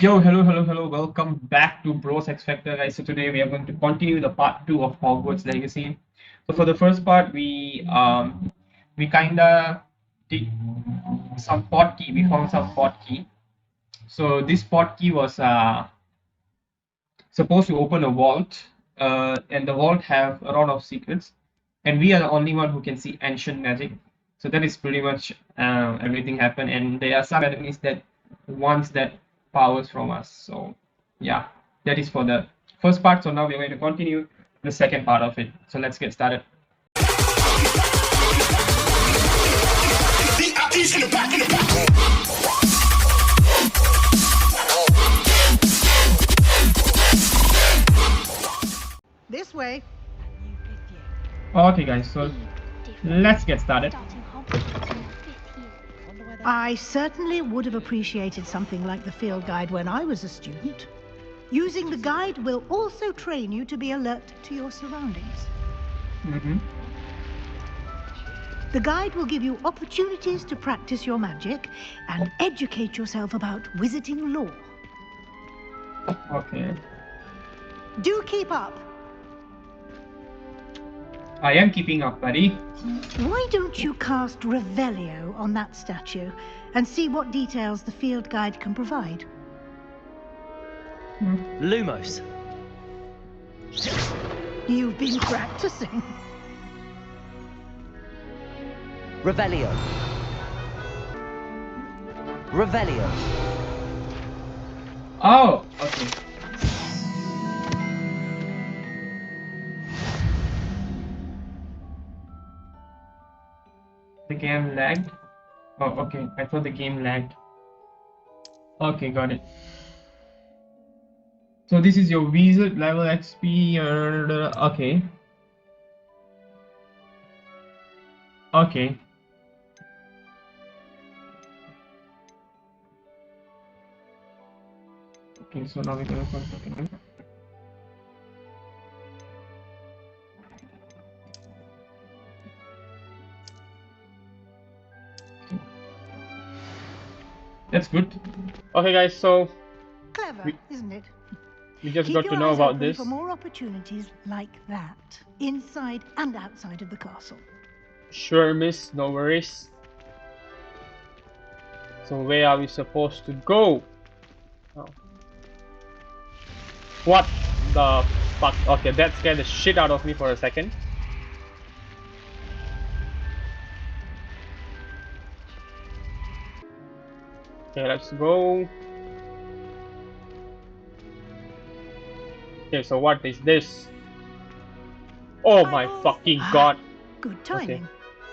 Yo, hello. Welcome back to Bros X Factor, guys. So today we are going to continue the part two of Hogwarts Legacy. So for the first part, we kinda did some pot key. We found some pot key. So this pot key was supposed to open a vault, and the vault have a lot of secrets, and we are the only one who can see ancient magic. So that is pretty much everything happened, and there are some enemies that wants that powers from us. So yeah, that is for the first part. So now we're going to continue the second part of it. So let's get started. This way. Okay, guys. So let's get started. I certainly would have appreciated something like the field guide when I was a student. Using the guide will also train you to be alert to your surroundings. The guide will give you opportunities to practice your magic and educate yourself about wizarding lore. Okay. Do keep up. I am keeping up, buddy. Why don't you cast Revelio on that statue and see what details the field guide can provide? Lumos. You've been practicing. Revelio. Revelio. Oh, okay. The game lagged. Oh, okay. I thought the game lagged. Okay, got it. So this is your wizard level XP. Okay. Okay. Okay, so now we're gonna continue. That's good. Okay, guys, so Clever, isn't it? we just Keep got your to know eyes about open this. for more opportunities like that, inside and outside of the castle. Sure, miss, no worries. So where are we supposed to go? Oh. What the fuck? Okay, that scared the shit out of me for a second. Okay, let's go. Okay, so what is this? Oh my fucking god. Good timing.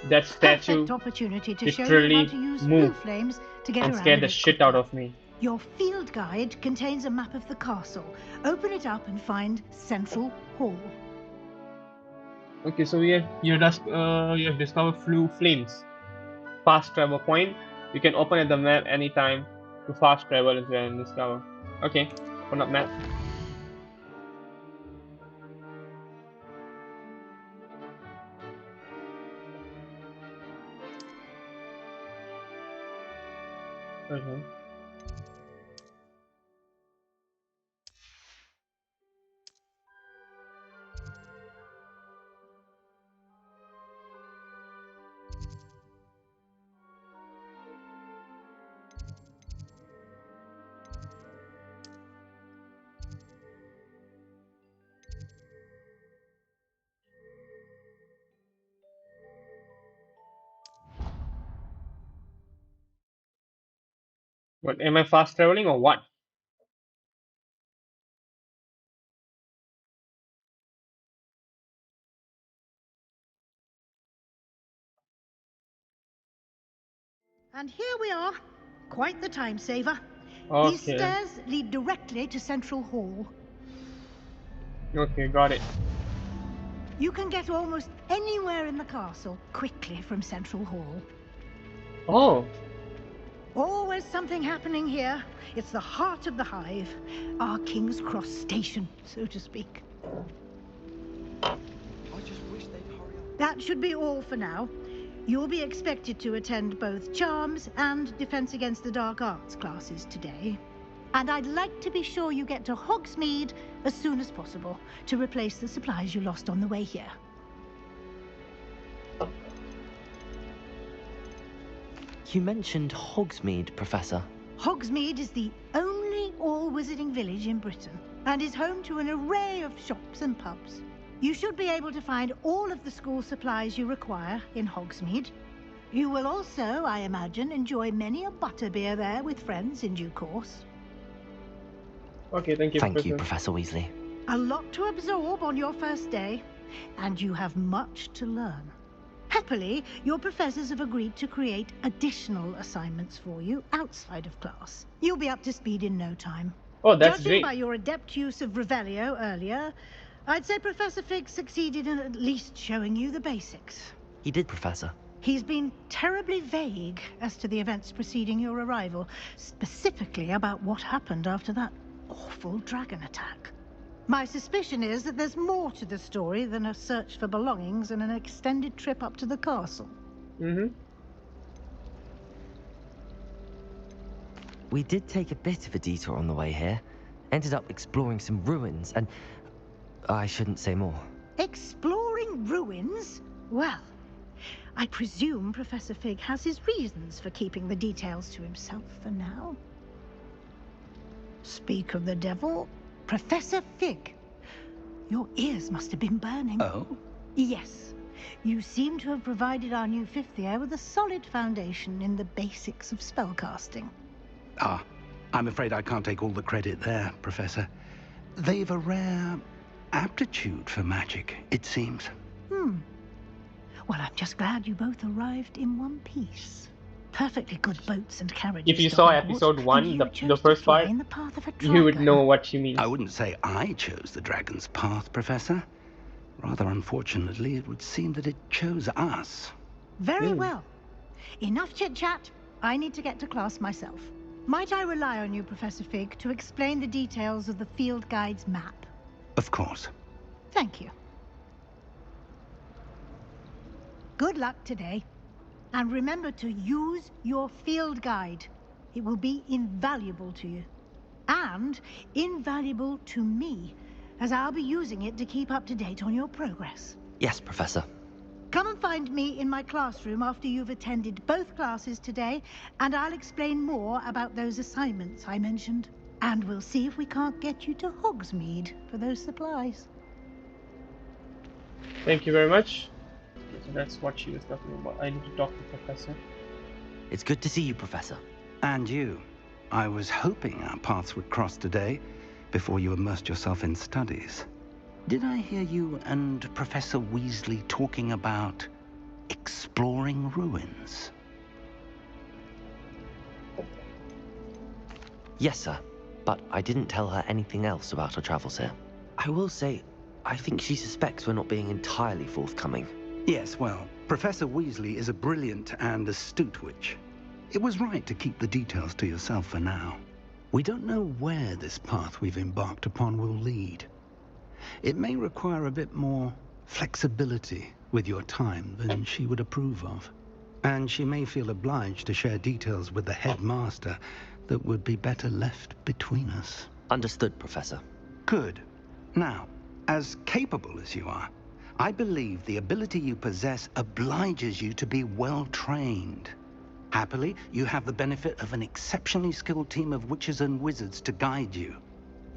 That statue Perfect opportunity to show you literally how to use moved blue flames to get and around scared a the bit shit out quicker. of me. Your field guide contains a map of the castle. Open it up and find Central Hall. Okay, so you have discovered Blue Flames. Fast travel point. You can open at the map anytime to fast travel into and discover. Okay, open up map. Okay. What, am I fast traveling or what? And here we are. Quite the time saver. These Okay. stairs lead directly to Central Hall. Okay, got it. You can get almost anywhere in the castle quickly from Central Hall. Oh. Always something happening here. It's the heart of the hive. Our King's Cross station, so to speak. I just wish they'd hurry up. That should be all for now. You'll be expected to attend both Charms and Defense Against the Dark Arts classes today. And I'd like to be sure you get to Hogsmeade as soon as possible to replace the supplies you lost on the way here. You mentioned Hogsmeade, Professor. Hogsmeade is the only all-wizarding village in Britain and is home to an array of shops and pubs. You should be able to find all of the school supplies you require in Hogsmeade. You will also, I imagine, enjoy many a butterbeer there with friends in due course. Okay, thank you, Thank you, Professor. Professor Weasley. A lot to absorb on your first day, and you have much to learn. Happily, your professors have agreed to create additional assignments for you outside of class. You'll be up to speed in no time. Oh, that's Judging great. by your adept use of Revelio earlier, I'd say Professor Fig succeeded in at least showing you the basics. He did, Professor. He's been terribly vague as to the events preceding your arrival, specifically about what happened after that awful dragon attack. My suspicion is that there's more to the story than a search for belongings and an extended trip up to the castle. We did take a bit of a detour on the way here. Ended up exploring some ruins and... I shouldn't say more. Exploring ruins? Well, I presume Professor Fig has his reasons for keeping the details to himself for now. Speak of the devil, Professor Fig. Your ears must have been burning. Oh? Yes. You seem to have provided our new fifth year with a solid foundation in the basics of spellcasting. Ah, I'm afraid I can't take all the credit there, Professor. They've a rare aptitude for magic, it seems. Well, I'm just glad you both arrived in one piece. Perfectly good boats and carriages. If you to saw Hogwarts, episode 1, and you the chose to first fly part, in the path of a you would dragon. know what she means. I wouldn't say I chose the dragon's path, Professor. Rather unfortunately, it would seem that it chose us. Very well. Enough chit-chat. I need to get to class myself. Might I rely on you, Professor Fig, to explain the details of the field guide's map? Of course. Thank you. Good luck today. And remember to use your field guide. It will be invaluable to you. And invaluable to me, as I'll be using it to keep up to date on your progress. Yes, Professor. Come and find me in my classroom after you've attended both classes today, and I'll explain more about those assignments I mentioned. And we'll see if we can't get you to Hogsmeade for those supplies. Thank you very much. Okay, so that's what she was talking about. I need to talk to Professor. It's good to see you, Professor. And you. I was hoping our paths would cross today, before you immersed yourself in studies. Did I hear you and Professor Weasley talking about exploring ruins? Yes, sir. But I didn't tell her anything else about our travels here. I will say, I think she suspects we're not being entirely forthcoming. Yes, well, Professor Weasley is a brilliant and astute witch. It was right to keep the details to yourself for now. We don't know where this path we've embarked upon will lead. It may require a bit more flexibility with your time than she would approve of. And she may feel obliged to share details with the headmaster that would be better left between us. Understood, Professor. Good. Now, as capable as you are, I believe the ability you possess obliges you to be well trained. Happily, you have the benefit of an exceptionally skilled team of witches and wizards to guide you.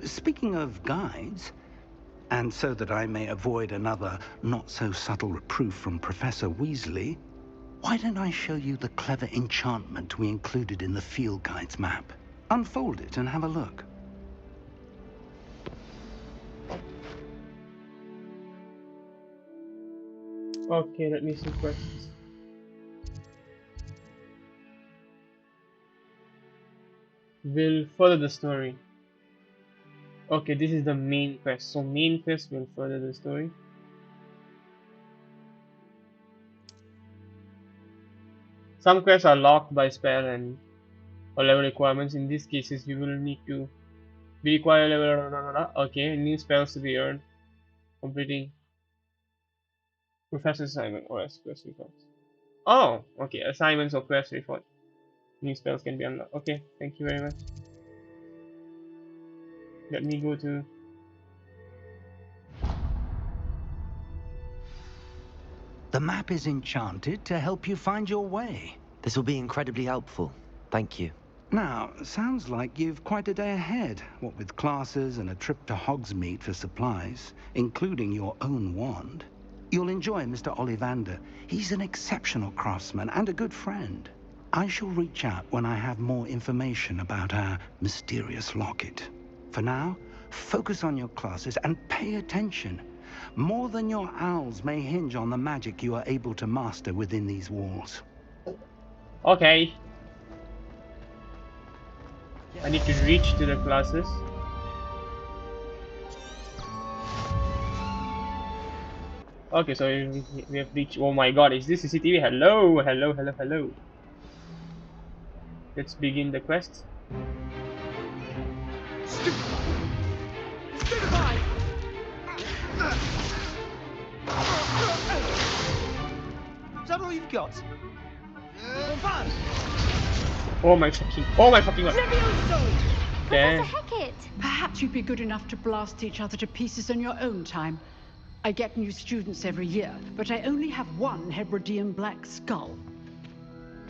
Speaking of guides, and so that I may avoid another not-so-subtle reproof from Professor Weasley, why don't I show you the clever enchantment we included in the field guide's map? Unfold it and have a look. Okay, let me see questions. Will further the story. Okay, this is the main quest. So main quest will further the story. Some quests are locked by spell and or level requirements. In these cases, you will need to be required level. Okay, new spells to be earned. Completing professor's assignment or as quest records. Oh, okay, assignments or quest report. New spells can be unlocked. Okay, thank you very much. Let me go to... The map is enchanted to help you find your way. This will be incredibly helpful. Thank you. Now, sounds like you've quite a day ahead, what with classes and a trip to Hogsmeade for supplies, including your own wand. You'll enjoy Mr. Ollivander. He's an exceptional craftsman and a good friend. I shall reach out when I have more information about our mysterious locket. For now, focus on your classes and pay attention. More than your owls may hinge on the magic you are able to master within these walls. Okay. I need to reach to the classes. Okay, so we have reached. Oh my god, is this CCTV? Hello, hello, hello, hello. Let's begin the quest. Is that all you've got? Oh my fucking god. Damn. Professor Hecat! Perhaps you'd be good enough to blast each other to pieces in your own time. I get new students every year, but I only have one Hebridean black skull.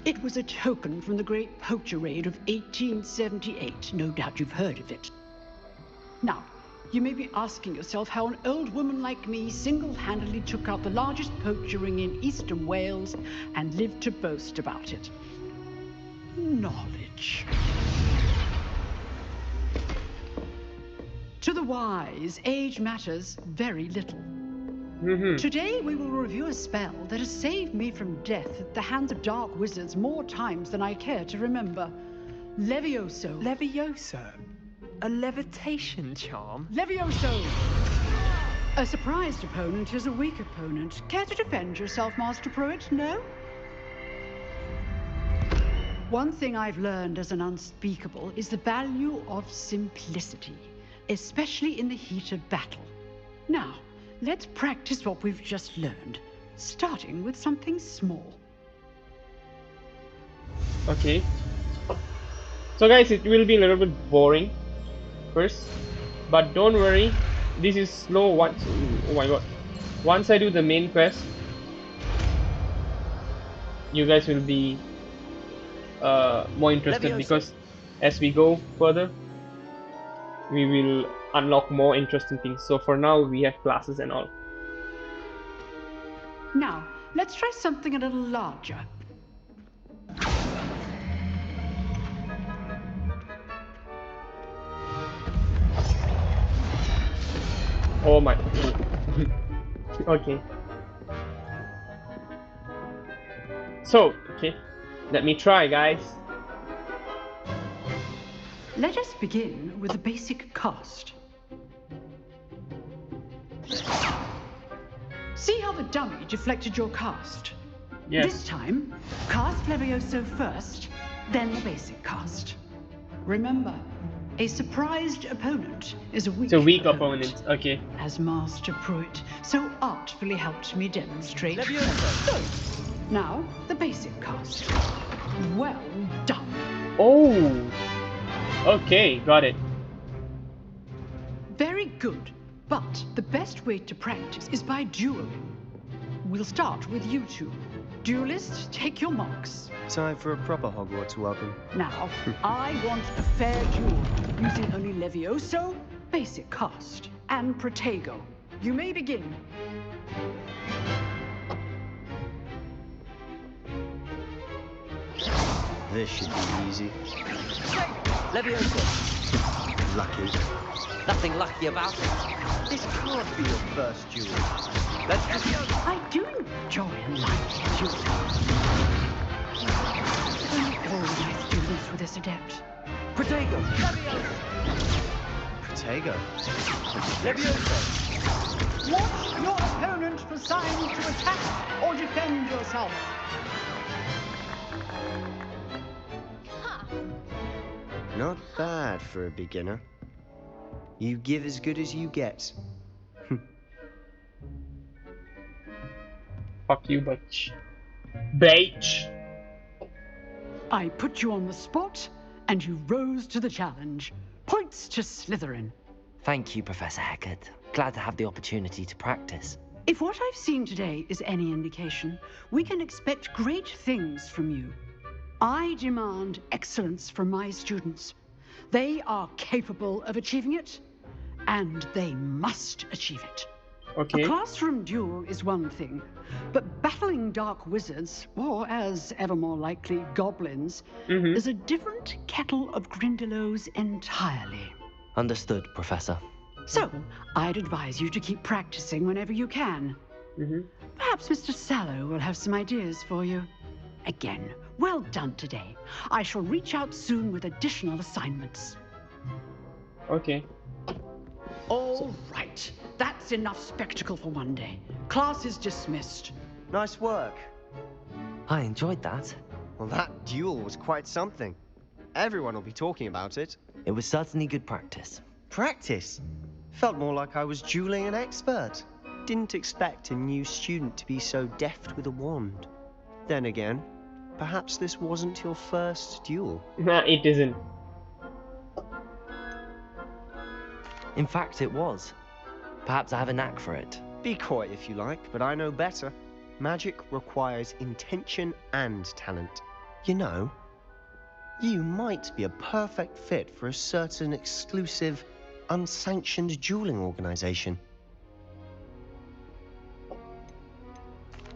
It was a token from the Great Poacher Raid of 1878. No doubt you've heard of it. Now, you may be asking yourself how an old woman like me single-handedly took out the largest poacher ring in eastern Wales and lived to boast about it. Knowledge. To the wise, age matters very little. Today we will review a spell that has saved me from death at the hands of dark wizards more times than I care to remember. Levioso. Levioso? A levitation charm? Levioso! A surprised opponent is a weak opponent. Care to defend yourself, Master Pruitt? No? One thing I've learned as an unspeakable is the value of simplicity, especially in the heat of battle. Now, let's practice what we've just learned, starting with something small. Okay. So guys, it will be a little bit boring first, but don't worry, this is slow once. Oh my god. Once I do the main quest, you guys will be more interested, because as we go further, we will unlock more interesting things. So for now, we have classes and all. Now, let's try something a little larger. Oh my. Okay. So, okay. Let me try, guys. Let us begin with the basic cast. See how the dummy deflected your cast? Yes. This time, cast Levioso first, then the basic cast. Remember, a surprised opponent is a weak It's a weak opponent. Okay. As Master Pruitt so artfully helped me demonstrate. Levioso! Now, the basic cast. Well done. Oh. Okay, got it. Very good. But the best way to practice is by dueling. We'll start with you two. Duelists, take your marks. Time for a proper Hogwarts welcome. Now, I want a fair duel, using only Levioso, basic cast, and Protego. You may begin. This should be easy. Levioso. Lucky. Nothing lucky about it. This can't be your first duel. Let's just... I do enjoy a lively duel. Only all my students were this adept. Protego. Protego. Levioso. Watch your opponent for signs to attack or defend yourself. Not bad for a beginner. You give as good as you get. Fuck you, bitch. Bitch. I put you on the spot, and you rose to the challenge. Points to Slytherin. Thank you, Professor Heckert. Glad to have the opportunity to practice. If what I've seen today is any indication, we can expect great things from you. I demand excellence from my students. They are capable of achieving it, and they must achieve it. Okay. A classroom duel is one thing, but battling dark wizards, or as ever more likely, goblins, is a different kettle of Grindylows entirely. Understood, Professor. So, I'd advise you to keep practicing whenever you can. Perhaps Mr. Sallow will have some ideas for you. Again, well done today. I shall reach out soon with additional assignments. Okay. All right. That's enough spectacle for one day. Class is dismissed. Nice work. I enjoyed that. Well, that duel was quite something. Everyone will be talking about it. It was certainly good practice. Practice? Felt more like I was dueling an expert. Didn't expect a new student to be so deft with a wand. Then again, perhaps this wasn't your first duel. Nah, it isn't. In fact, it was. Perhaps I have a knack for it. Be coy if you like, but I know better. Magic requires intention and talent. You know, you might be a perfect fit for a certain exclusive, unsanctioned dueling organization.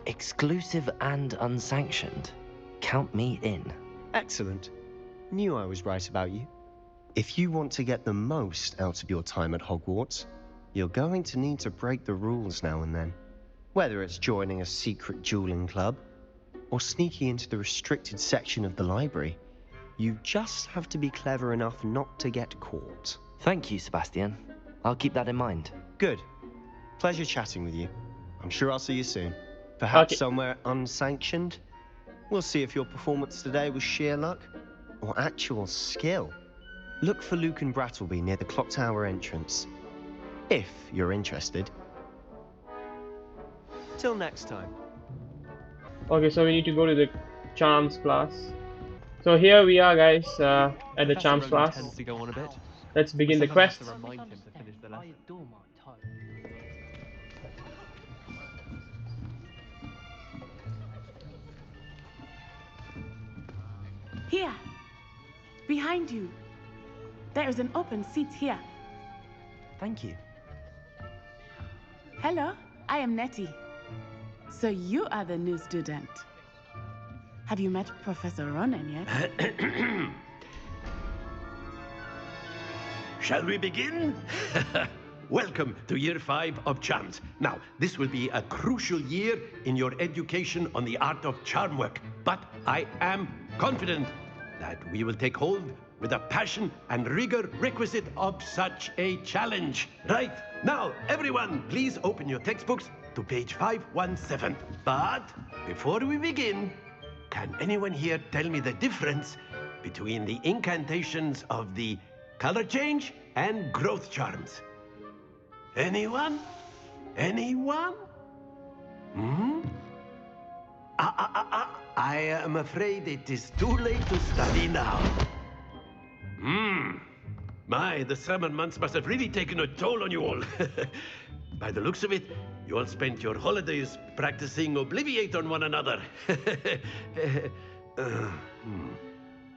Exclusive and unsanctioned. Count me in. Excellent. Knew I was right about you. If you want to get the most out of your time at Hogwarts, you're going to need to break the rules now and then. Whether it's joining a secret dueling club, or sneaking into the restricted section of the library, you just have to be clever enough not to get caught. Thank you, Sebastian. I'll keep that in mind. Good. Pleasure chatting with you. I'm sure I'll see you soon. Perhaps Okay. somewhere unsanctioned? We'll see if your performance today was sheer luck, or actual skill. Look for Luke and Brattleby near the clock tower entrance, if you're interested. Till next time. Okay, so we need to go to the charms class. So here we are, guys, at the charms class. Tends to go on a bit. Let's begin the Someone has quest. to remind him to finish the lesson. Here, behind you. There is an open seat here. Thank you. Hello, I am Nettie. So you are the new student. Have you met Professor Ronan yet? Shall we begin? Welcome to Year 5 of Charms. Now, this will be a crucial year in your education on the art of charm work, but I am confident that we will take hold with the passion and rigor requisite of such a challenge. Right, now, everyone, please open your textbooks to page 517. But before we begin, can anyone here tell me the difference between the incantations of the color change and growth charms? Anyone? Anyone? I am afraid it is too late to study now. My, the summer months must have really taken a toll on you all. By the looks of it, you all spent your holidays practicing Obliviate on one another.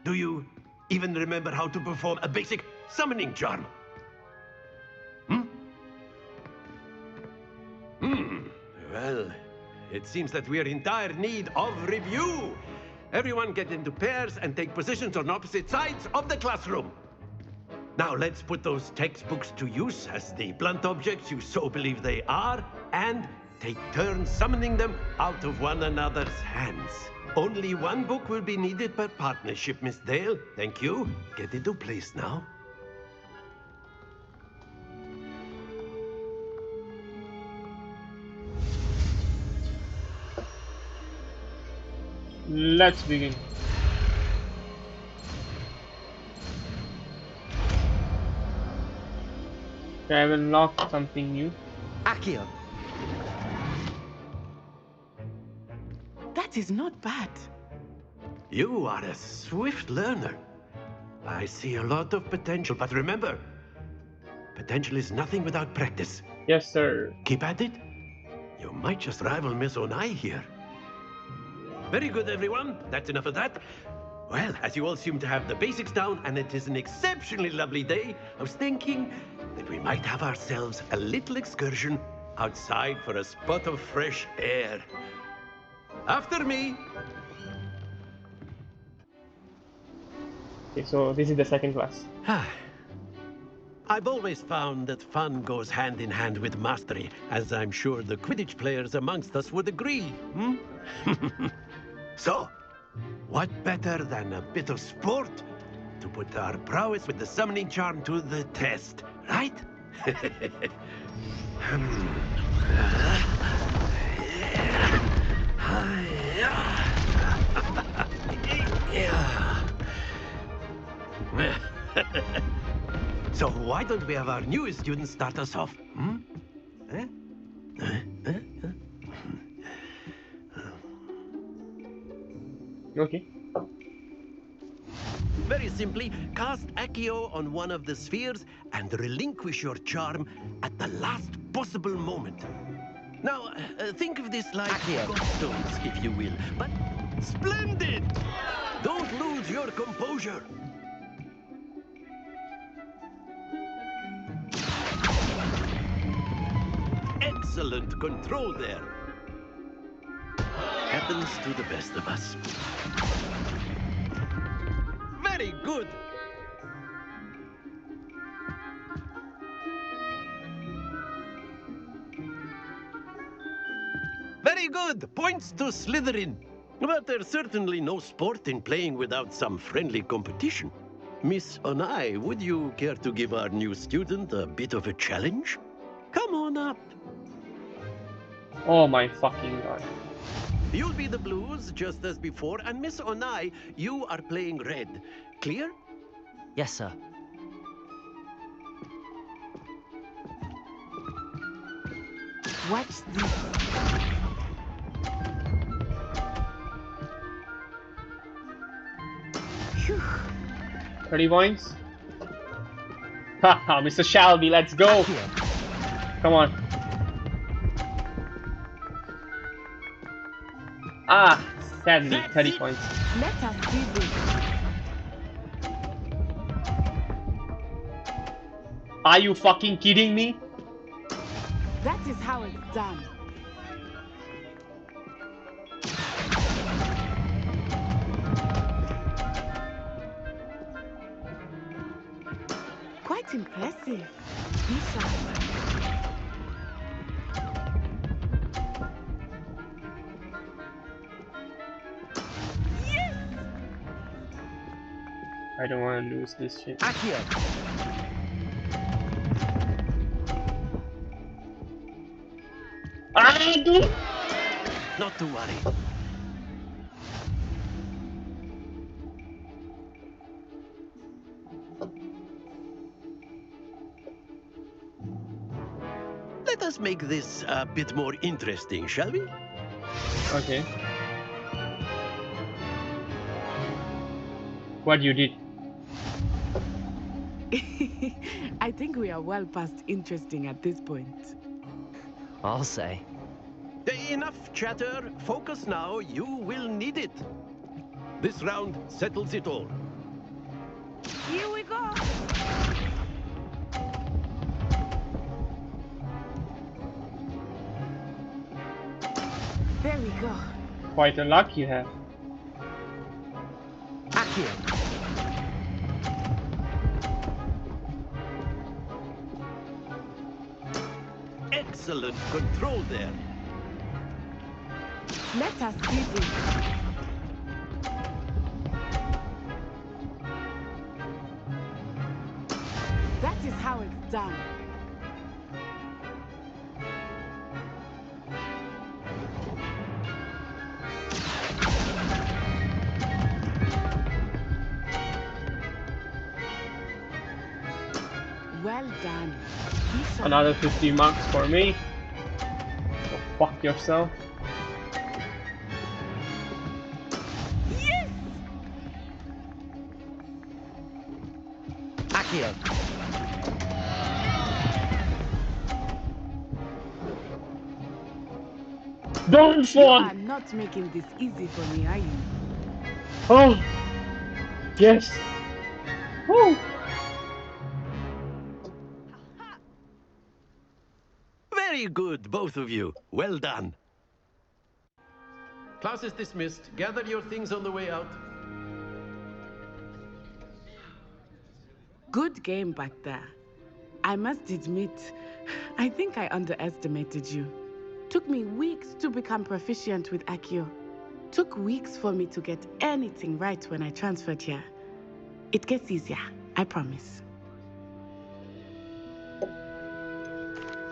Do you even remember how to perform a basic summoning charm? Well, it seems that we are in dire need of review. Everyone get into pairs and take positions on opposite sides of the classroom. Now let's put those textbooks to use as the blunt objects you so believe they are, and take turns summoning them out of one another's hands. Only one book will be needed per partnership, Miss Dale. Thank you. Get into place now. Let's begin. Okay, I will unlock something new. Accio. That is not bad. You are a swift learner. I see a lot of potential, but remember, potential is nothing without practice. Yes, sir. Keep at it. You might just rival Miss Onai here. Very good, everyone. That's enough of that. Well, as you all seem to have the basics down, and it is an exceptionally lovely day, I was thinking that we might have ourselves a little excursion outside for a spot of fresh air. After me. Okay, so this is the second class. I've always found that fun goes hand in hand with mastery, as I'm sure the Quidditch players amongst us would agree. So, what better than a bit of sport to put our prowess with the summoning charm to the test, right? So why don't we have our newest student start us off? Okay. Very simply, cast Accio on one of the spheres and relinquish your charm at the last possible moment. Now, think of this like gobstones, if you will, but splendid! Don't lose your composure. Excellent control there. Happens to the best of us. Very good. Very good. Points to Slytherin. But there's certainly no sport in playing without some friendly competition. Miss Onai, would you care to give our new student a bit of a challenge? Come on up. Oh my fucking god. You'll be the blues, just as before, and Miss Onai, you are playing red. Clear? Yes, sir. Watch this. Phew. 30 points. Haha, Mr. Shelby, let's go. Come on. Ah, sadly, 30 points. Let us do this. Are you fucking kidding me? That is how it's done. Quite impressive. Lisa. I don't want to lose this shit. Accio. Ah, dude! Not to worry. Let us make this a bit more interesting, shall we? Okay. What you did? I think we are well past interesting at this point. I'll say. Enough chatter. Focus now. You will need it. This round settles it all. Here we go. There we go. Quite a luck you have. Accio. Excellent control there. Let us do this. That is how it's done. Well done. Lisa. Another 50 marks for me. Go fuck yourself. Yes! Accio. Don't You fall! are not making this easy for me, are you? Oh! Yes! Woo! Very good, both of you. Well done. Class is dismissed. Gather your things on the way out. Good game back there. I must admit, I think I underestimated you. Took me weeks to become proficient with Accio. Took weeks for me to get anything right when I transferred here. It gets easier, I promise.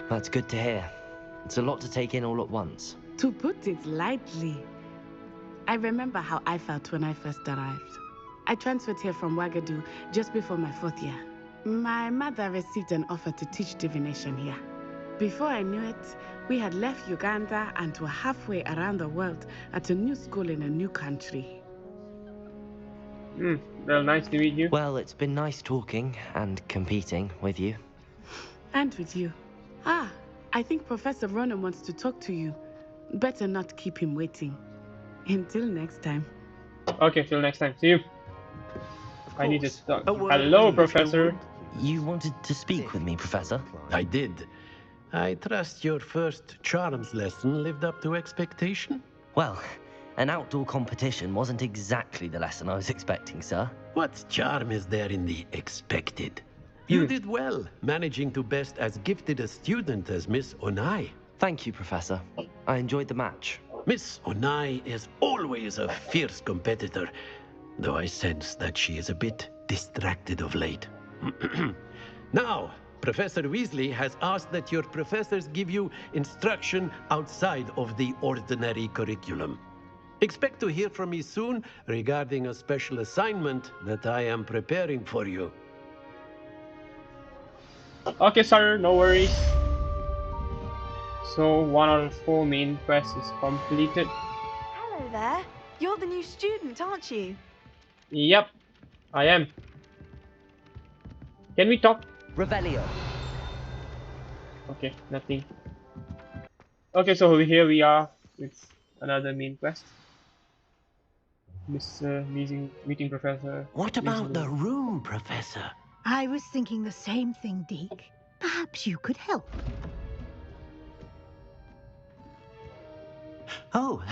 That's good to hear. It's a lot to take in all at once. To put it lightly, I remember how I felt when I first arrived. I transferred here from Wagadu just before my 4th year. My mother received an offer to teach divination here. Before I knew it, we had left Uganda and were halfway around the world at a new school in a new country. Well, nice to meet you. Well, it's been nice talking and competing with you. And with you. Ah, I think Professor Ronan wants to talk to you. Better not keep him waiting. Until next time. Okay, till next time. See you. I need to start. A word Hello, if you Professor. would. You wanted to speak with me, Professor? I did. I trust your first charms lesson lived up to expectation? Well, an outdoor competition wasn't exactly the lesson I was expecting, sir. What charm is there in the expected? You did well, managing to best as gifted a student as Miss Onai. Thank you, Professor. I enjoyed the match. Miss Onai is always a fierce competitor, though I sense that she is a bit distracted of late. Now, Professor Weasley has asked that your professors give you instruction outside of the ordinary curriculum. Expect to hear from me soon regarding a special assignment that I am preparing for you. Okay, sir, no worries. So, 1 out of 4 main quest is completed. Hello there. You're the new student, aren't you? Yep, I am. Can we talk? Revelio. Okay, nothing. Okay, so here we are with another main quest. Meeting Professor. What about the room, Professor? I was thinking the same thing, Deke. Perhaps you could help. Oh,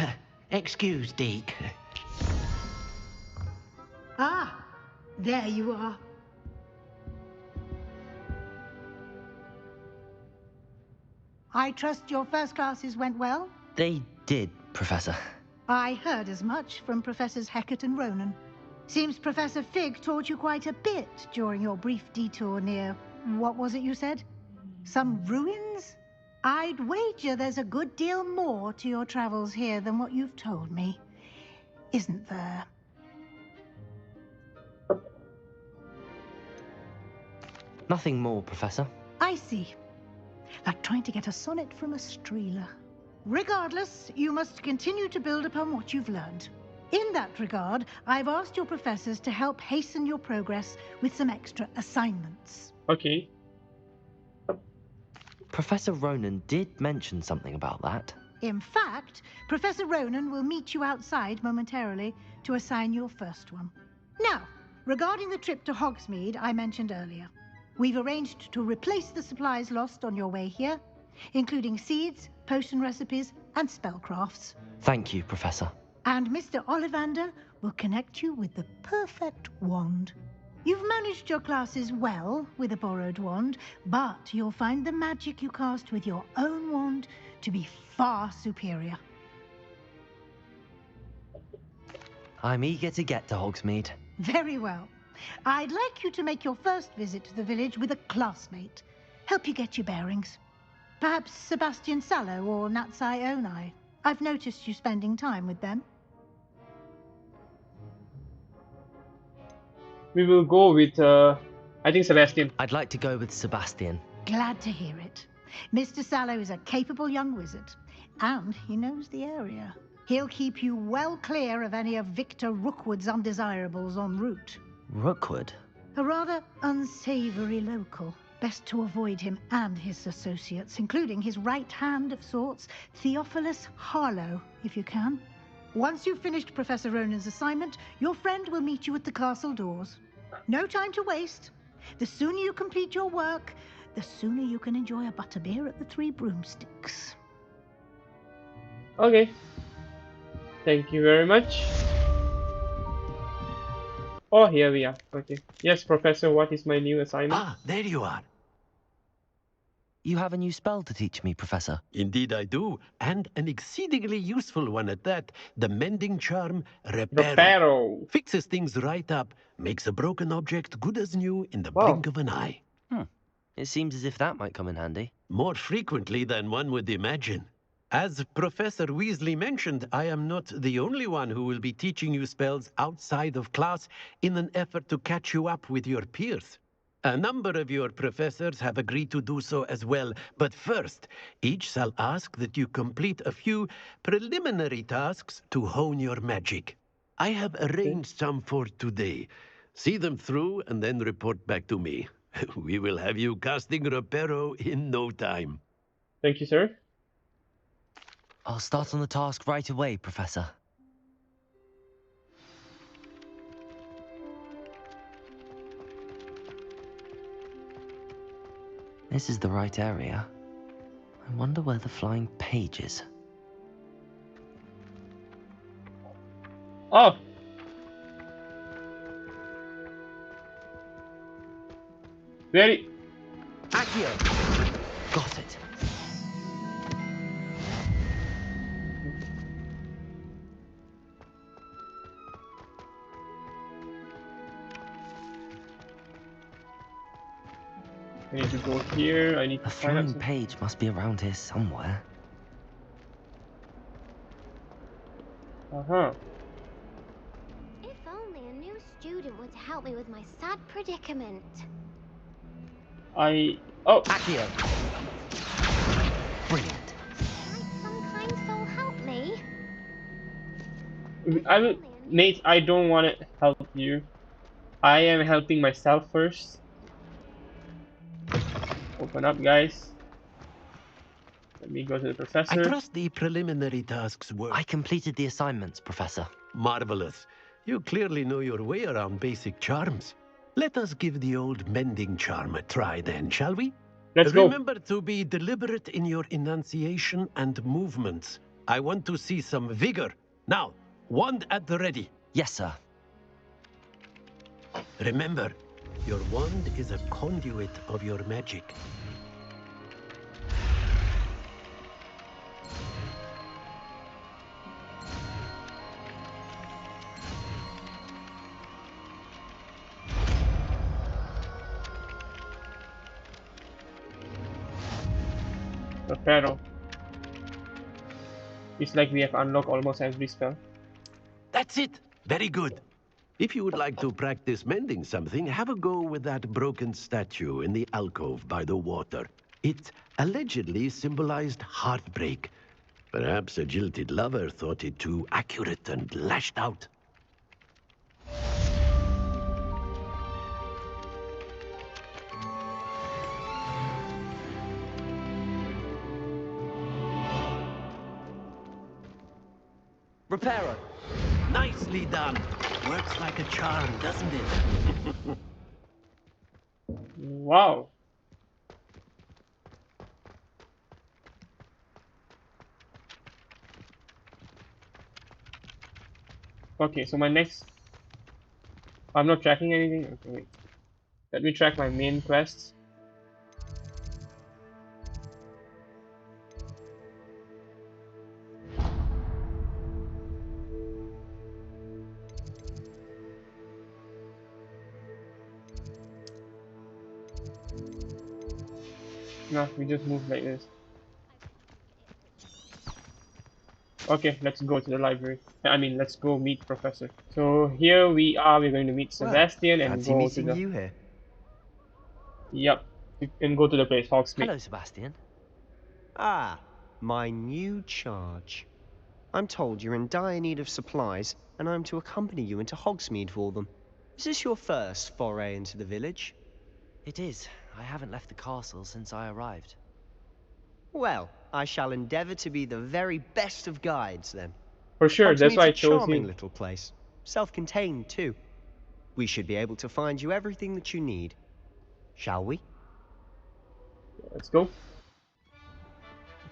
excuse, Deke. Ah, there you are. I trust your first classes went well? They did, Professor. I heard as much from Professors Hecat and Ronan. Seems Professor Fig taught you quite a bit during your brief detour near... what was it you said? Some ruins? I'd wager there's a good deal more to your travels here than what you've told me. Isn't there? Nothing more, Professor. I see. Like trying to get a sonnet from a streeler. Regardless, you must continue to build upon what you've learned. In that regard, I've asked your professors to help hasten your progress with some extra assignments. Okay. Professor Ronan did mention something about that. In fact, Professor Ronan will meet you outside momentarily to assign your first one. Now, regarding the trip to Hogsmeade I mentioned earlier, we've arranged to replace the supplies lost on your way here, including seeds, potion recipes, and spellcrafts. Thank you, Professor. And Mr. Ollivander will connect you with the perfect wand. You've managed your classes well with a borrowed wand, but you'll find the magic you cast with your own wand to be far superior. I'm eager to get to Hogsmeade. Very well. I'd like you to make your first visit to the village with a classmate. Help you get your bearings. Perhaps Sebastian Sallow or Natsai Onai. I've noticed you spending time with them. We will go with, I think Sebastian. I'd like to go with Sebastian. Glad to hear it. Mr. Sallow is a capable young wizard, and he knows the area. He'll keep you well clear of any of Victor Rookwood's undesirables en route. Rookwood? A rather unsavory local. Best to avoid him and his associates, including his right hand of sorts, Theophilus Harlow, if you can. Once you've finished Professor Ronan's assignment, your friend will meet you at the castle doors. No time to waste. The sooner you complete your work, the sooner you can enjoy a butterbeer at the Three Broomsticks. Okay. Thank you very much. Oh, here we are. Okay. Yes, Professor, what is my new assignment? Ah, there you are. You have a new spell to teach me, Professor. Indeed I do, and an exceedingly useful one at that. The mending charm, Reparo. Reparo. Fixes things right up, makes a broken object good as new in the Wow. blink of an eye. It seems as if that might come in handy. More frequently than one would imagine. As Professor Weasley mentioned, I am not the only one who will be teaching you spells outside of class in an effort to catch you up with your peers. A number of your professors have agreed to do so as well, but first, each shall ask that you complete a few preliminary tasks to hone your magic. I have arranged some for today. See them through and then report back to me. We will have you casting Reparo in no time. Thank you, sir. I'll start on the task right away, Professor. This is the right area. I wonder where the flying page is. Oh! Very... Accio! Got it. I need to go here. I need to The find out flying page must be around here somewhere. Uh-huh. If only a new student were to help me with my sad predicament. Oh! Accio! Brilliant. Might some kind soul help me? Nate, I don't want to help you. I am helping myself first. Open up, guys. Let me go to the professor. I trust the preliminary tasks were... I completed the assignments, Professor. Marvelous. You clearly know your way around basic charms. Let us give the old mending charm a try then, shall we? Let's go. Remember to be deliberate in your enunciation and movements. I want to see some vigor. Now, wand at the ready. Yes, sir. Remember, your wand is a conduit of your magic. Reparo. It's like we have unlocked almost every spell. That's it. Very good. If you would like to practice mending something, have a go with that broken statue in the alcove by the water. It allegedly symbolized heartbreak. Perhaps a jilted lover thought it too accurate and lashed out. Reparo. Nicely done. Works like a charm, doesn't it? Wow. Okay, so my next... I'm not tracking anything? Okay, wait. Let me track my main quests. No, we just move like this. Okay, let's go to the library. I mean, let's go meet Professor. So here we are. We're going to meet Sebastian and fancy go to meeting the... you here. Yep, and go to the place, Hogsmeade. Hello, Sebastian. Ah, my new charge. I'm told you're in dire need of supplies, and I'm to accompany you into Hogsmeade for them. Is this your first foray into the village? It is. I haven't left the castle since I arrived. Well, I shall endeavour to be the very best of guides, then. For sure, that's Hogsmeade's why I a chose charming you. little place. Self-contained, too. We should be able to find you everything that you need. Shall we? Let's go.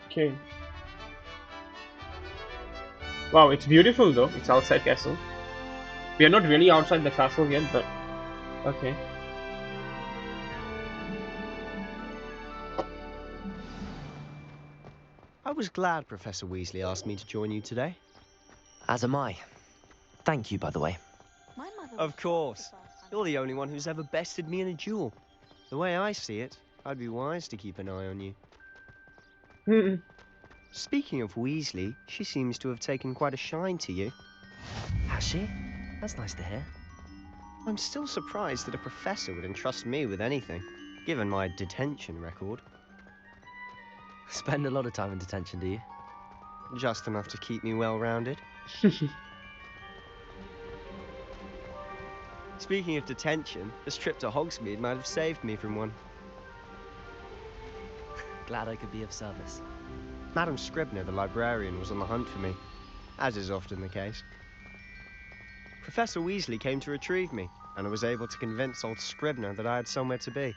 Okay. Wow, it's beautiful though. It's outside castle. We are not really outside the castle yet, but okay. I was glad Professor Weasley asked me to join you today. As am I. Thank you, by the way. My mother Of course. You're the only one who's ever bested me in a duel. The way I see it, I'd be wise to keep an eye on you. Speaking of Weasley, she seems to have taken quite a shine to you. Has she? That's nice to hear. I'm still surprised that a professor would entrust me with anything, given my detention record. Spend a lot of time in detention, do you? Just enough to keep me well-rounded. Speaking of detention, this trip to Hogsmeade might have saved me from one. Glad I could be of service. Madam Scribner, the librarian, was on the hunt for me, as is often the case. Professor Weasley came to retrieve me, and I was able to convince old Scribner that I had somewhere to be.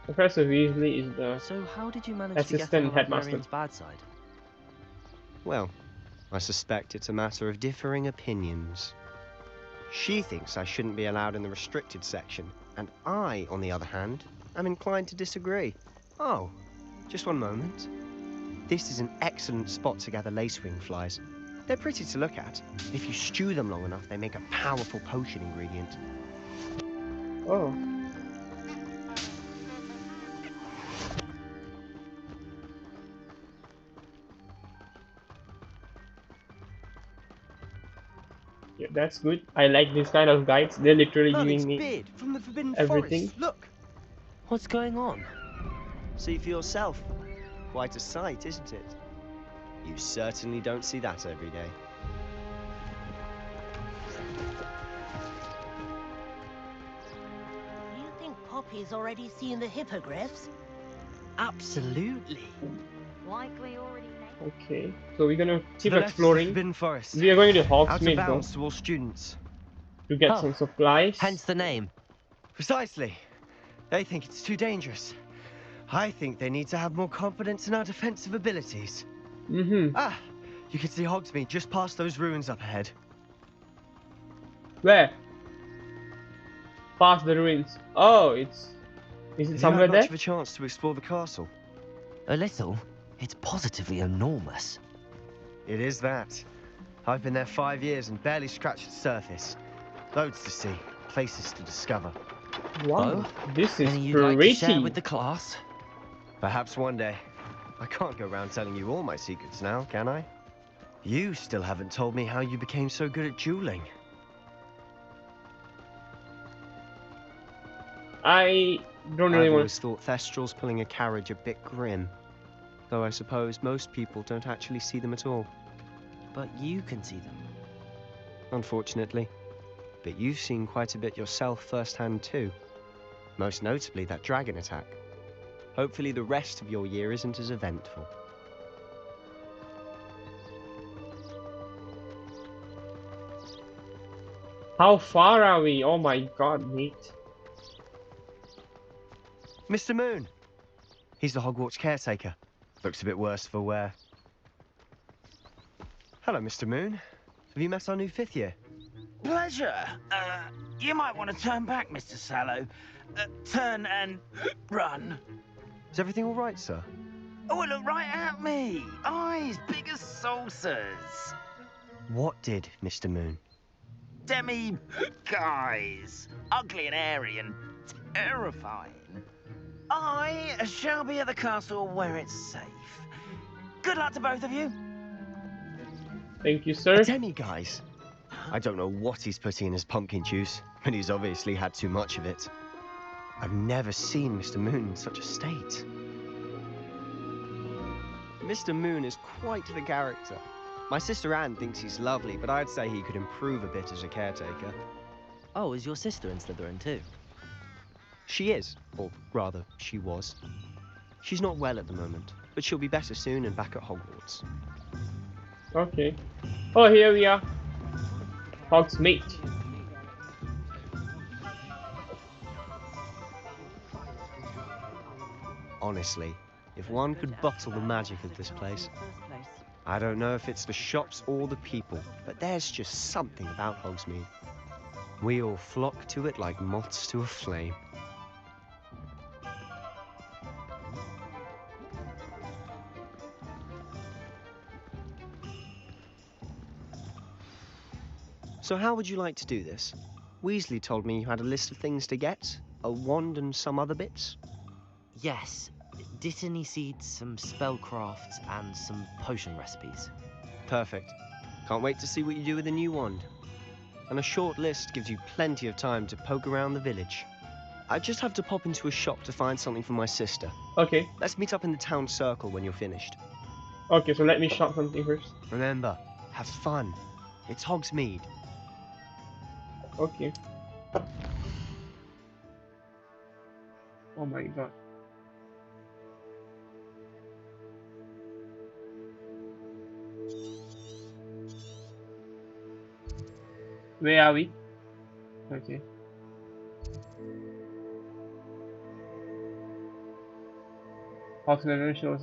Professor Weasley is the So how did you manage to get on assistant the headmaster. librarian's bad side? Well, I suspect it's a matter of differing opinions. She thinks I shouldn't be allowed in the restricted section, and I, on the other hand, am inclined to disagree. Oh, just one moment. This is an excellent spot to gather lacewing flies. They're pretty to look at. If you stew them long enough, they make a powerful potion ingredient. Oh. Yeah, that's good. I like this kind of guides. They're literally Merlin's giving me beard from the Forbidden everything. Forest. Look, What's going on? see for yourself. Quite a sight, isn't it? You certainly don't see that every day. You think Poppy's already seen the hippogriffs? Absolutely. Likely already know. Okay, so we're gonna keep To the left, exploring. Forbidden Forest. We are going to Out of Hogsmeade though, bounds to all students. to get Oh, some supplies. Hence the name. Precisely. They think it's too dangerous. I think they need to have more confidence in our defensive abilities. Ah, you can see Hogsmeade just past those ruins up ahead. Where? Past the ruins. Oh, is it Have you somewhere had much there? of a chance to explore the castle? A little. It's positively enormous. It is that. I've been there 5 years and barely scratched the surface. Loads to see, places to discover. Wow, this is Any you'd like to share pretty. with the class? Perhaps one day. I can't go around telling you all my secrets now, can I? You still haven't told me how you became so good at dueling. I don't really I've want. always thought Thestrals pulling a carriage a bit grim. Though I suppose most people don't actually see them at all. But you can see them. Unfortunately. But you've seen quite a bit yourself firsthand too. Most notably that dragon attack. Hopefully the rest of your year isn't as eventful. How far are we? Oh my god, mate. Mr. Moon! He's the Hogwarts caretaker. Looks a bit worse for wear. Hello, Mr. Moon. Have you met our new 5th year? Pleasure. You might want to turn back, Mr. Sallow. Turn and run. Is everything all right, sir? Oh, look right at me. Eyes big as saucers. What did, Mr. Moon? Guys. Ugly and airy and terrifying. I shall be at the castle where it's safe. Good luck to both of you. Thank you, sir. Guys. I don't know what he's putting in his pumpkin juice, but he's obviously had too much of it. I've never seen Mr. Moon in such a state. Mr. Moon is quite the character. My sister Anne thinks he's lovely, but I'd say he could improve a bit as a caretaker. Oh, is your sister in Slytherin too? She is, or rather, she was. She's not well at the moment, but she'll be better soon and back at Hogwarts. Okay. Oh, here we are. Hogsmeade. Honestly, if one could bottle the magic of this place. I don't know if it's the shops or the people, but there's just something about Hogsmeade. We all flock to it like moths to a flame. So how would you like to do this? Weasley told me you had a list of things to get, a wand and some other bits. Yes, Dittany seeds, some spellcrafts, and some potion recipes. Perfect. Can't wait to see what you do with the new wand. And a short list gives you plenty of time to poke around the village. I just have to pop into a shop to find something for my sister. Okay. Let's meet up in the town circle when you're finished. Okay, so let me shop something first. Remember, have fun. It's Hogsmeade. Okay. Oh my god. Where are we? Okay. Hogsmeade shows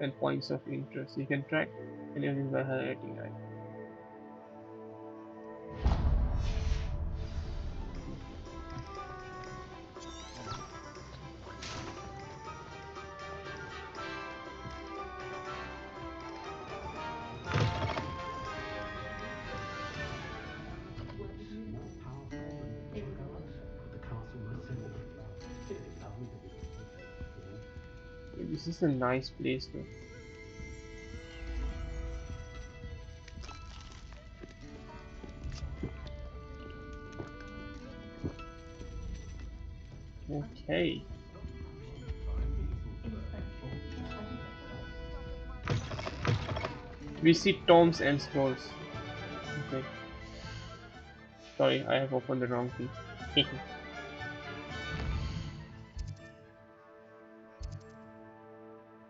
and points of interest. You can track anything by highlighting it. This is a nice place though. Okay. We see tomes and scrolls. Okay. Sorry, I have opened the wrong thing.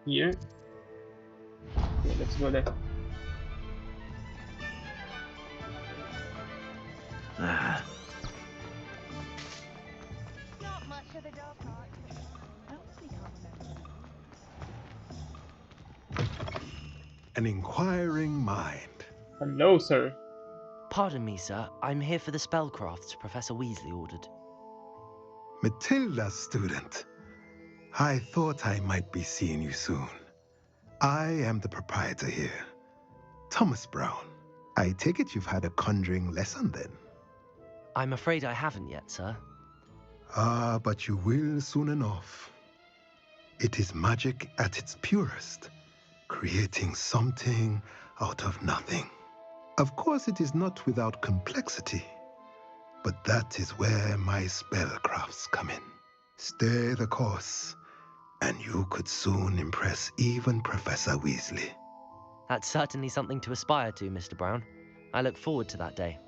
Here. Okay, let's go there. Not much of a dog cart. An inquiring mind. Hello, sir. Pardon me, sir. I'm here for the spellcrafts Professor Weasley ordered. Matilda's student. I thought I might be seeing you soon. I am the proprietor here, Thomas Brown. I take it you've had a conjuring lesson then? I'm afraid I haven't yet, sir. Ah, but you will soon enough. It is magic at its purest, creating something out of nothing. Of course, it is not without complexity, but that is where my spellcrafts come in. Stay the course, and you could soon impress even Professor Weasley. That's certainly something to aspire to, Mr. Brown. I look forward to that day.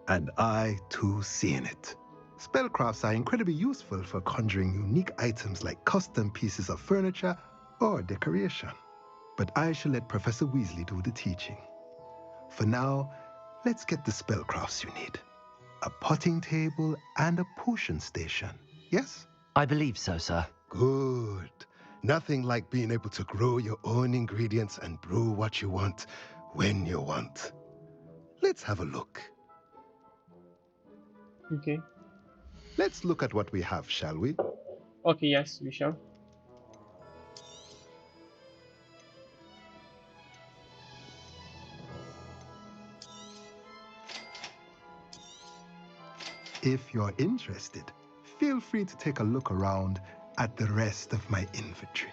And I, too, seeing it. Spellcrafts are incredibly useful for conjuring unique items like custom pieces of furniture or decoration. But I shall let Professor Weasley do the teaching. For now, let's get the spellcrafts you need. A potting table and a potion station, yes? I believe so, sir. Good. Nothing like being able to grow your own ingredients and brew what you want when you want. Let's have a look. Okay. Let's look at what we have, shall we? Okay, yes, we shall. If you're interested, feel free to take a look around at the rest of my inventory.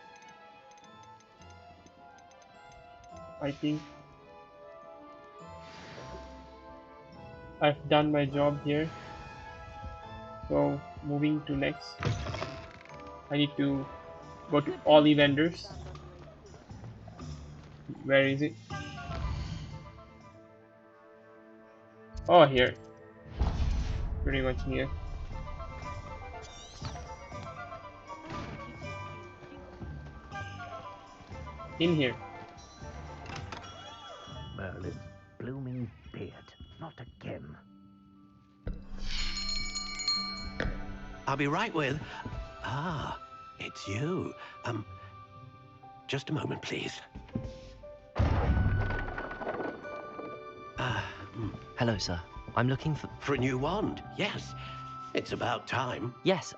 I think I've done my job here. So moving to next. I need to go to all the vendors. Where is it? Oh, here. Pretty much near. in here. Merlin's blooming beard. Not again. I'll be right with... Ah, it's you. Just a moment, please. Hello, sir. I'm looking for... For a new wand, yes. It's about time. Yes,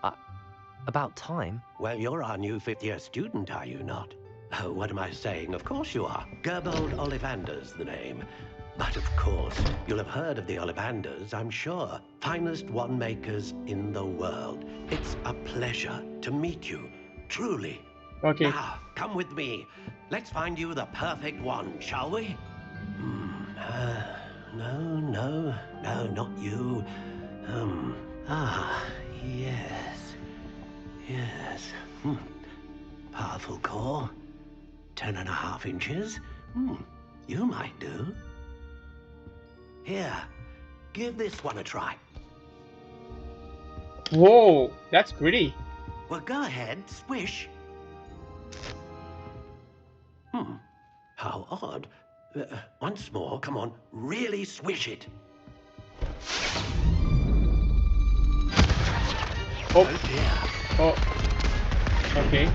about time? Well, you're our new fifth-year student, are you not? Oh, what am I saying? Of course you are. Gerbold Ollivander's the name. But of course, you'll have heard of the Ollivanders, I'm sure. Finest wand makers in the world. It's a pleasure to meet you, truly. Okay. Now, come with me. Let's find you the perfect wand, shall we? No, not you. Yes. Powerful core. 10.5 inches. You might do. Here, give this one a try. Whoa, that's pretty. Well, go ahead, swish. How odd. Once more, come on, really swish it. Oh dear. Oh. Okay.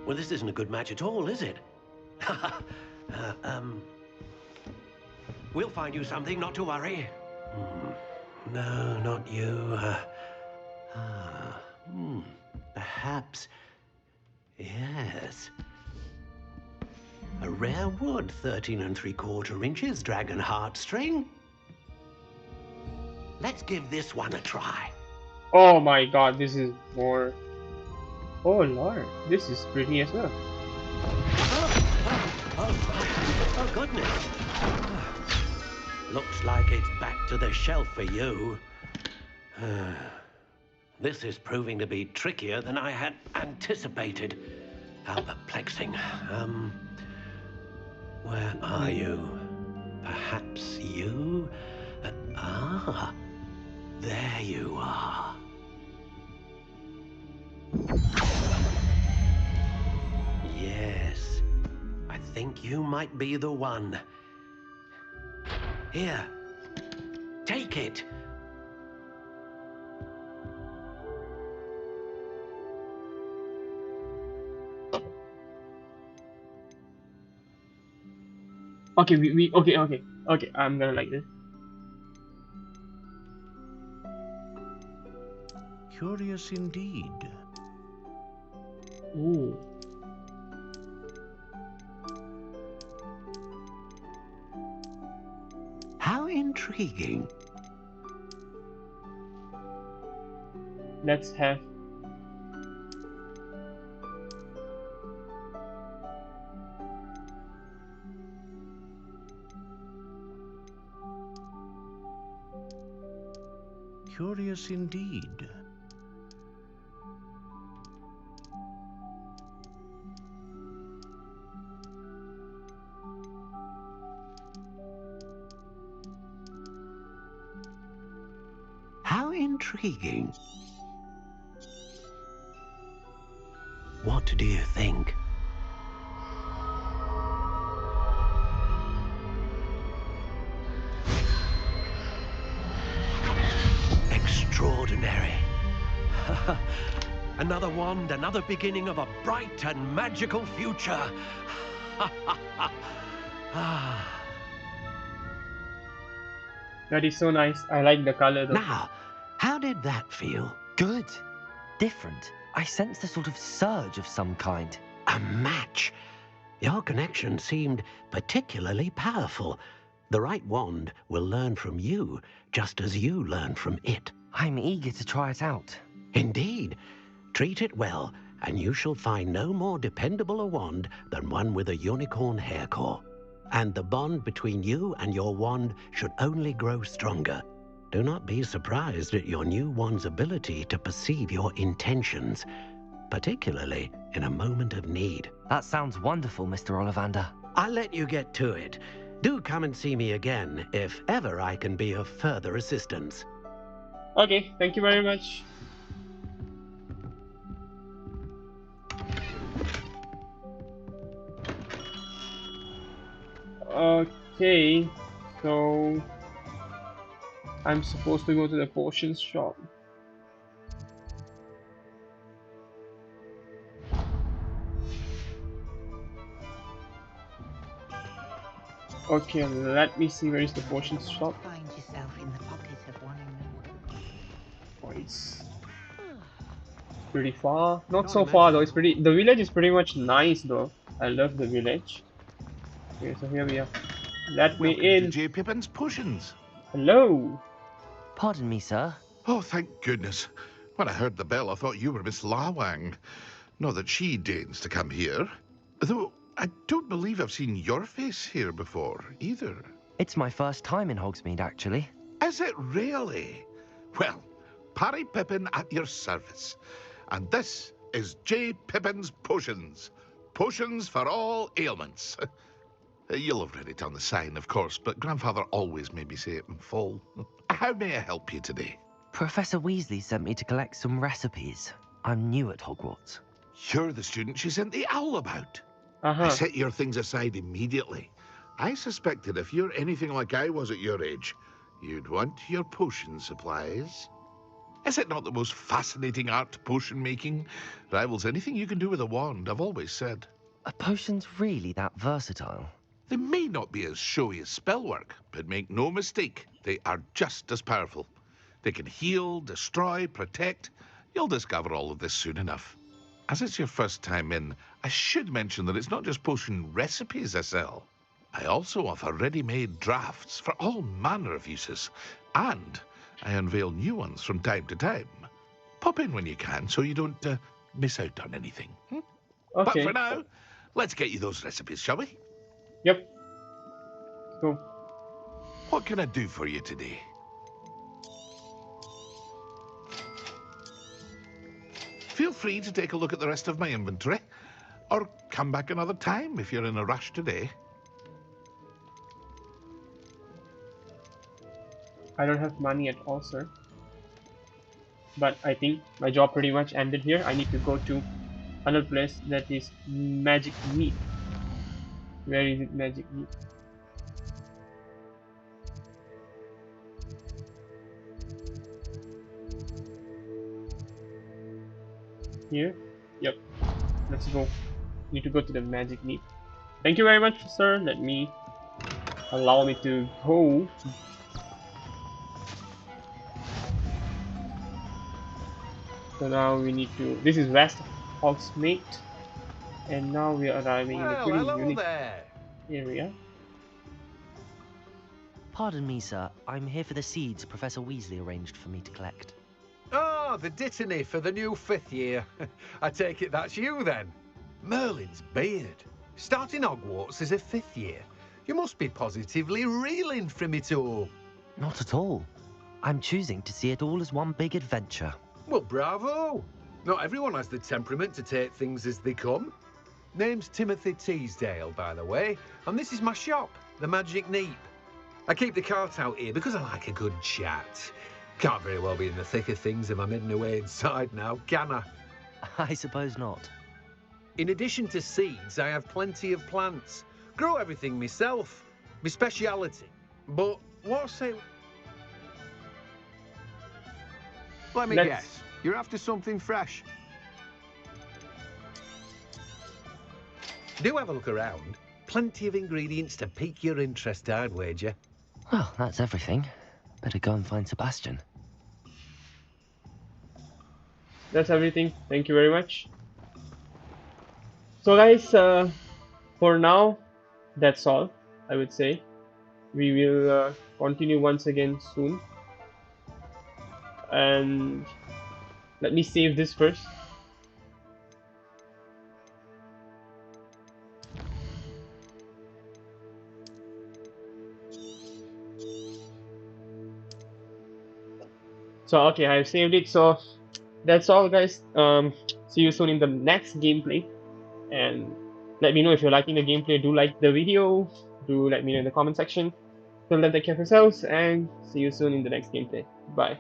Well, this isn't a good match at all, is it? We'll find you something, not to worry. No, not you. Perhaps. Yes. A rare wood, 13 3/4 inches, dragon heartstring. Let's give this one a try. Oh my god, this is more... Oh lord, this is pretty as well. Oh goodness. Looks like it's back to the shelf for you. This is proving to be trickier than I had anticipated. How perplexing. Where are you? Perhaps you? There you are. Yes, I think you might be the one. Here, take it. Okay, okay, I'm gonna like this. Curious indeed. Ooh. How intriguing. Let's have... Curious indeed. How intriguing. What do you think? Extraordinary. Another wand, another beginning of a bright and magical future. That is so nice. I like the color though. Now, how did that feel? Good. Different. I sensed a sort of surge of some kind. A match. Your connection seemed particularly powerful. The right wand will learn from you, just as you learn from it. I'm eager to try it out. Indeed. Treat it well, and you shall find no more dependable a wand than one with a unicorn hair core. And the bond between you and your wand should only grow stronger. Do not be surprised at your new wand's ability to perceive your intentions, particularly in a moment of need. That sounds wonderful, Mr. Ollivander. I'll let you get to it. Do come and see me again if ever I can be of further assistance. Okay, thank you very much. Okay, so I'm supposed to go to the potions shop. Okay, let me see where is the potions shop. Find yourself in the pocket of one of them. Oh, it's pretty far. Not so far though. It's pretty. The village is pretty much nice though. I love the village. Okay, so here we are. Let me in. To J. Pippin's Potions. Hello. Pardon me, sir. Oh, thank goodness. When I heard the bell, I thought you were Miss Lawang. Not that she deigns to come here. Though I don't believe I've seen your face here before, either. It's my first time in Hogsmeade, actually. Is it really? Well, Parry Pippin at your service. And this is J. Pippin's Potions. Potions for all ailments. You'll have read it on the sign, of course, but Grandfather always made me say it in full. How may I help you today? Professor Weasley sent me to collect some recipes. I'm new at Hogwarts. You're the student she sent the owl about. I set your things aside immediately. I suspected if you're anything like I was at your age, you'd want your potion supplies. Is it not the most fascinating art, potion making? Rivals anything you can do with a wand, I've always said. Are potions really that versatile? They may not be as showy as spellwork, but make no mistake, they are just as powerful. They can heal, destroy, protect. You'll discover all of this soon enough. As it's your first time in, I should mention that it's not just potion recipes I sell. I also offer ready-made drafts for all manner of uses, and I unveil new ones from time to time. Pop in when you can so you don't miss out on anything. Okay. But for now, let's get you those recipes, shall we? Yep. Cool. What can I do for you today? Feel free to take a look at the rest of my inventory, or come back another time if you're in a rush today. I don't have money at all, sir. But I think my job pretty much ended here. I need to go to another place that is Magic Meat. Where is it, Magic Meat? Here? Yep. Let's go. Need to go to the Magic Meat. Thank you very much, sir. Allow me to go. So now we need to. This is West Hogsmeade, and now we are arriving in a pretty unique area. Pardon me, sir. I'm here for the seeds Professor Weasley arranged for me to collect. Oh, the dittany for the new 5th year. I take it that's you then. Merlin's beard. Starting Hogwarts as a 5th year. You must be positively reeling from it all. Not at all. I'm choosing to see it all as one big adventure. Well, bravo. Not everyone has the temperament to take things as they come. Name's Timothy Teasdale, by the way, and this is my shop, the Magic Neep. I keep the cart out here because I like a good chat. Can't very well be in the thick of things if I'm hidden away inside now, can I? I suppose not. In addition to seeds, I have plenty of plants. Grow everything myself. My speciality. But what's it? Let me guess. You're after something fresh. Do have a look around. Plenty of ingredients to pique your interest, I'd wager. Well, that's everything. Better go and find Sebastian. That's everything. Thank you very much. So guys, for now, that's all, I would say. We will continue once again soon. And let me save this first. So okay, I've saved it. So that's all, guys. See you soon in the next gameplay, and let me know if you're liking the gameplay. Do like the video. Do let me know in the comment section. Till then, take care of yourselves, and see you soon in the next gameplay. Bye.